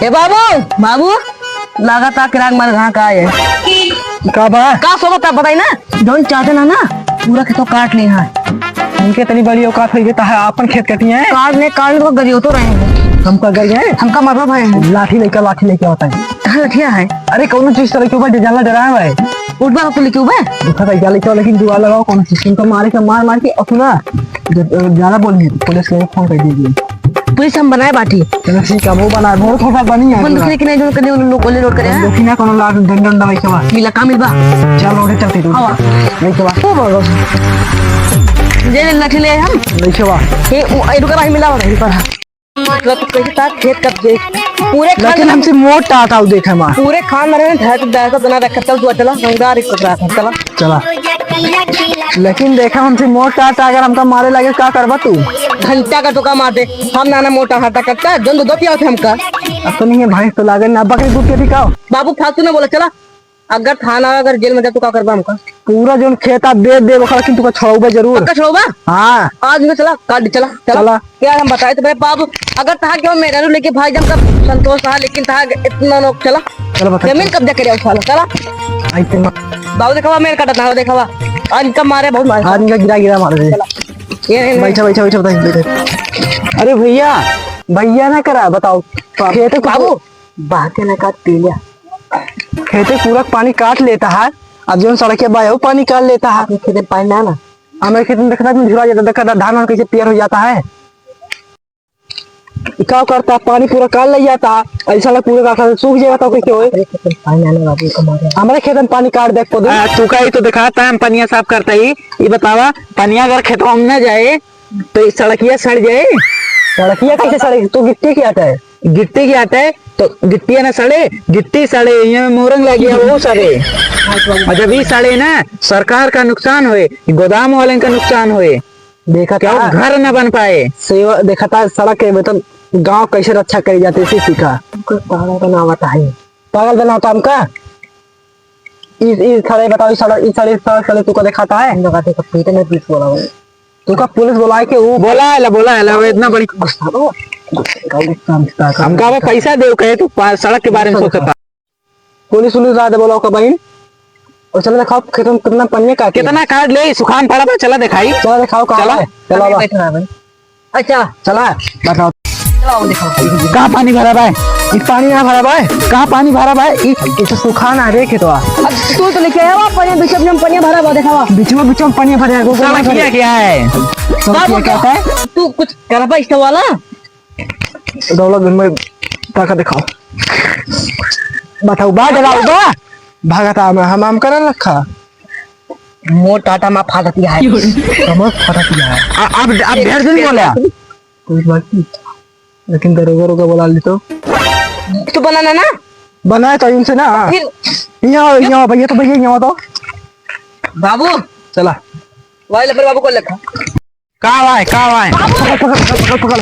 ए बाबू बाबू लगातार किराक मार घा का है का बा का सोबत बताई ना जौन चाहते ना पूरा खेतों काट ली है। उनके तनी बड़ी औकात हो जाता है अपन खेत कटी है काट तो गरियो तो रहे हैं। हम का गए हैं हमका मरवा भाई है लाठी लेके होता है। कहाँ लठिया है अरे कौन चीज तरह के ऊपर जाला डरा है भाई उठवा तो लिखे हुए दुखा का जाले चलो लेकिन दुआ लगाओ कौन सिस्टम को मार के और सुना ज्यादा बोलनी पुलिस को फोन कर दीजिए। पुलिस हम बनाए बाटी चलो ठीक है वो बना बहुत थोड़ा बनी है अपन दूसरे के नहीं जो करने उन लोग कोले लोड करे हैं देखी ना कोनो लाग डंडा भाई के बाद मिला का मिलबा चलो उठे चलते तो नहीं के बाद ओ बोलो जे लठी ले हम नहीं के बाद ए रुका भाई मिला रही पर मतलब तो कैसे था खेत कब जे पूरे लेकिन हमसे मोटा आता हूं देखे मां पूरे खान में ढाक बना रखा था तू चला गंगार को रहा चला लेकिन देखा हमसे मोटा आता अगर हमका मारे लगे क्या करबा तू घंटा का टोका मार दे हम नाना मोटा हाटा करता जन दो पिया हमका अब तो नहीं है भाई तो लागे ना बकरी दूध के दिखाओ बाबू फालतू ने बोला चला अगर थाना अगर जेल में जा तो क्या करबा हमका पूरा जो खेता बेच दे बखरा लेकिन तू छोड़बा जरूर पक्का छोड़बा हां आज में चला काट चला चला क्या हम बताए तो भाई बाबू अगर था क्यों मेरा लेके भाई जब का संतोष था लेकिन था इतना लोग चला जमीन कब्जा करे उठा चला बाबू देखा मेरे काटा था देखा आज का मारे बहुत मारे आज इनका गिरा मार दे बैठा बता अरे भैया ना करा बताओ खेते बाबू बातें ना काट पी लिया खेते पूरा पानी काट लेता है अब जो सड़क बायो पानी काट लेता है खेते पानी ना हमें खेत में देखा झुरा जाता देखा धान कैसे पेड़ हो जाता है क्या करता पानी पूरा काट ले जाता ऐसा पूरा का सूख जाएगा तो कैसे होए हमारे खेत में पानी काट देख तू का ही तो दिखाता है पनिया साफ करता ही ये बतावा पनिया अगर खेतों में न जाए तो सड़किया सड़ जाए सड़किया कैसे सड़े तो गिट्टी क्या आता है गिट्टी की आता है तो गिट्टी ना सड़े गिट्टी सड़े ये मोरंग लग गया वो सड़े और जब ये सड़े ना सरकार का नुकसान होए गोदाम वाले का नुकसान होए देखा क्या घर न बन पाए सेवा देखा था सड़क के मतलब गांव कैसे रक्षा करी जाती है सीखा पागल का नाम आता है पागल का नाम था हमका इस सड़े बताओ इस सड़े तू को दिखाता है पीटे में पुलिस बोला तू का पुलिस बुलाए के वो बोला है इतना बड़ी हमका पैसा दे कहे तो सड़क के बारे में सोचता पुलिस ज्यादा बोला का बहन और चला दिखाओ खेतों में कितना पन्ने का कितना काट ले सुखान पड़ा था चला दिखाई चला दिखाओ चला अच्छा चला बताओ कहाँ पानी भरा भाई इस पानी यहाँ भरा भाई कहाँ पानी भरा भाई ये तो सुखा ना रे खेतवा तू तो लेके आया पानी बीच में पानी भरा हुआ देखा बीच में पानी भरा है क्या है बाबू कहता है तू कुछ कर पा इसका वाला दौलत में ताकत दिखाओ बताओ बाढ़ डरा भागता हम कर रखा मोर टाटा में फाटती है अब ढेर दिन बोला कोई बात नहीं लेकिन दरोगा बोला ली तो बनाना ना बनाया तो इनसे ना यहाँ भैया तो यहाँ तो बाबू चला वाई लपर बाबू को लिखा कहाँ है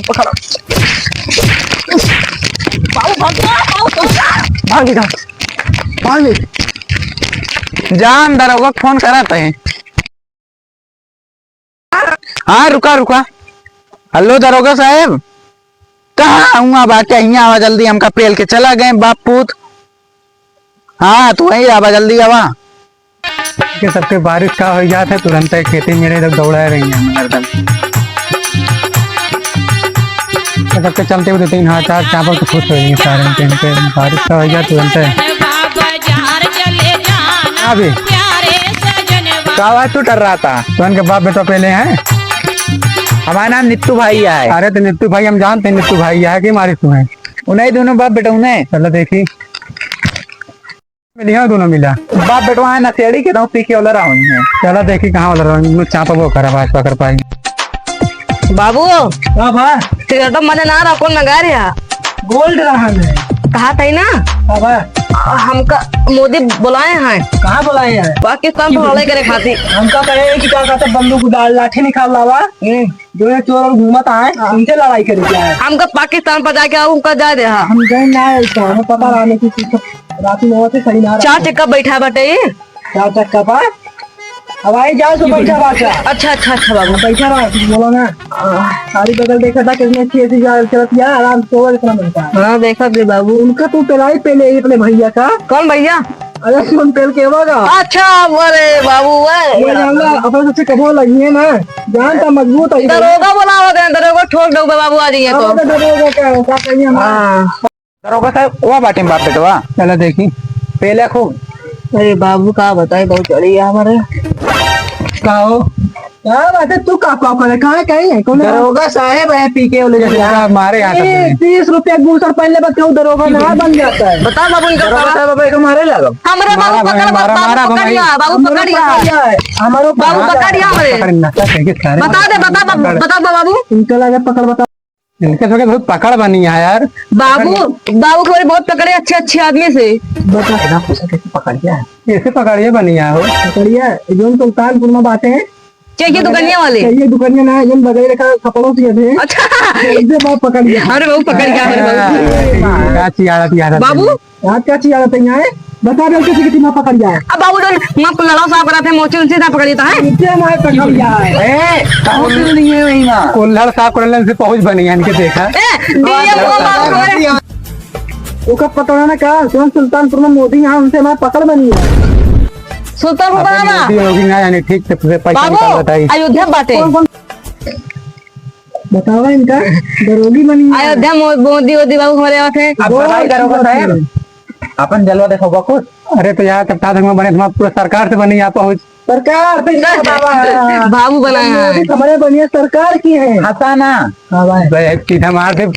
पकड़ भाग जान दरोगा फोन कराते हैं हाँ रुका हेलो दरोगा साहब कहाँ आऊंगा बाकी यहाँ आवा जल्दी हमका पेल के चला गए बाप पूत हाँ तू वही आवा जल्दी आवा के सबके बारिश का हो जाता है तुरंत खेती मेरे इधर दौड़ा रही है सबके चलते हुए 3,000 चावल तो खुश हो रही है सारे बारिश का हो जाए तुरंत अभी कहा तू डर रहा था तुरंत के बाप बेटा पहले हैं हमारा नाम नित्तू भाई है अरे तो नित्तू भाई हम जानते हैं नित्तू भाई है कि मारी तुम्हें उन्हें दोनों बाप बेटा उन्हें चलो देखी मिली दोनों मिला बाप बेटवा है नशेड़ी के पी के वाला रहा है चलो देखी कहाँ वाला चापा वो करा बात पकड़ पाई बाबू सिगरेट मने ना रखो नगा रहा गोल्ड रहा है कहा था ना हमका मोदी बुलाए हैं कहाँ बुलाए हैं पाकिस्तान तो लड़ाई करे खाती हमका कहे कि क्या कहते बंदूक डाल लाठी निकाल लावा जो है चोर और घूमत आए उनसे लड़ाई करे क्या है हमका पाकिस्तान पर जाके उनका जा दे हम गए ना हमें पता रहने की रात में से सही ना 4 चक्का बैठा बटे 4 चक्का पर अब आई जाओ तो बैठा बात अच्छा अच्छा अच्छा बाबू बैठा रहा बोलो ना सारी बगल देखा था कितनी अच्छी अच्छी चलत यार आराम से ओवर इतना मिलता है। हाँ देखा दे बाबू। उनका तू पिलाई पहले अपने भैया का। कौन भैया? अरे सुन पेल के होगा अच्छा अरे बाबू ये जानला अपने सबसे कबो लगी है ना जानता मजबूत है। दरोगा बुलावा दे, दरोगा ठोक दो बाबू आ जाइए तो। डरोगा क्या कहिए हाँ दरोगा साहब वो बाटे में बाप बेटवा चला देखी पहले खूब अरे बाबू का बताए बहुत चढ़ी है हमारे। कहो क्या बात है तू का करे कहाँ कहीं है कौन दरोगा साहब है पी के मारे यहाँ 30 रुपया घूसर पहले बताओ दरोगा ना बन जाता है। बता बाबू इनका दरोगा साहब अब मारे लगा हमारे बाबू पकड़ बाबू पकड़िया बाबू पकड़िया हमारो बाबू पकड़िया हमारे। बता दे बता बाबू। इनका लगा पकड़ बता इनके सबके बहुत पकड़ बनी है यार। बाबू बाबू को बहुत पकड़े अच्छे अच्छे आदमी से। बता ना कैसे पकड़िया है कैसे पकड़िए बनी है वो पकड़िया जो सुल्तानपुर में बातें हैं चाहिए दुकानिया वाले। ये दुकानिया ना जो बगैर का कपड़ों से थे अच्छा इसे बहुत पकड़ लिया। अरे बाबू पकड़ गया हमारे बाबू। आज क्या चीज आदत है बता दो किसी किसी में पकड़ जाए। अब बाबू जो माँ लड़ाओ साफ कराते हैं मोची उनसे ना पकड़ी था है। नीचे में पकड़ जाए कुल्हड़ साफ करने से पहुंच बनी है इनके देखा उसका पकड़ाना का सुल्तानपुर में मोदी यहाँ उनसे हमारे पकड़ बनी है। सुल्तानपुर बनाना होगी ना यानी ठीक से पैसा निकाल बाबू बताइए। अयोध्या बाटे बताओ इनका दरोगी बनी है। अयोध्या मोदी वोदी बाबू हमारे यहाँ थे। अब बधाई दरोगा साहब अपन जलवा देखो बकुस। अरे तो यहाँ कप्तान में बने तुम्हारा पूरा सरकार से बनी यहाँ पहुंच सरकार बाबू बनाया है। हमारे बनिया सरकार की है। हसाना हाँ भाई सीधा मार से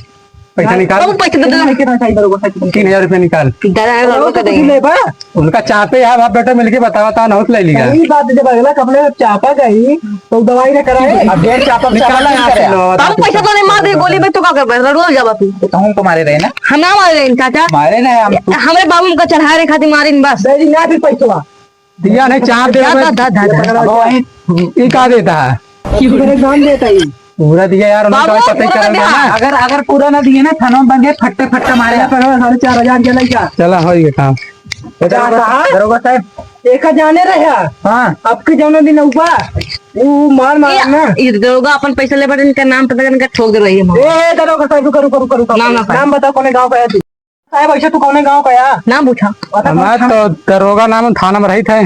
पैसा निकाल बाबू पैसे दे दो। कितना चाहिए दरोगा साहब? 3000 रुपया निकाल। दादा कर देंगे। ले बा उनका चापे है बाप बेटा मिलके बतावा था नौत ले लिया। यही बात जब अगला कपड़े में चापा गई तो दवाई ना कराए। अब डेढ़ चापा निकाला यहाँ से बाबू पैसा तो नहीं मार दे गोली में तो क्या कर रहा रोज जावा तू। तो हम को मारे रहे ना हम ना मार रहे चाचा मारे ना हम हमारे बाबू का चढ़ा रहे खातिर मारिन बस। दे ना भी पैसा दिया नहीं चाप दे दा ये का देता है मेरे गांव देता ही पूरा दिया यार उन्होंने बाबू, पता ही पूरा चल दिया। ना। अगर अगर पूरा ना दिए ना थानों में बंदे फट्टे फट्टे मारे 4,500 के नहीं क्या चला हो गया काम। दरोगा साहब एक जाने रहे हाँ आपके जौना दिन ऊपर वो मार मार ना दरोगा अपन पैसा ले बड़े इनका नाम पता करके ठोक दे रही है। ए दरोगा साहब करू करू करू नाम बताओ कौन गांव का है तू साहब ऐसा तू कौन गांव का है नाम पूछा हमारा तो दरोगा नाम थाना में रही थे।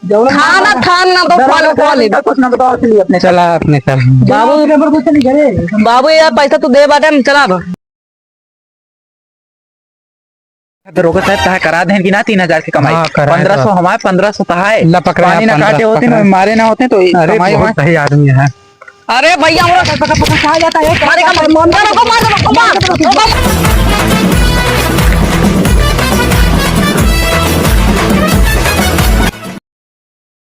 थाना थाना तो कॉल कुछ ना बताओ इसलिए अपने चला अपने सर बाबू नंबर कुछ नहीं करे बाबू यार पैसा तू दे बाटे हम चला दरोगा साहब कहा करा दें कि ना 3000 की कमाई हाँ, करा है 1500 हमारे 1500 कहा है ला पकड़ा पानी ना 1500 काटे होते पकड़ा ना है। मारे ना होते तो अरे कमाई बहुत सही आदमी है। अरे भैया हम लोग कहा जाता है मारेगा मार दो मार दो मार दो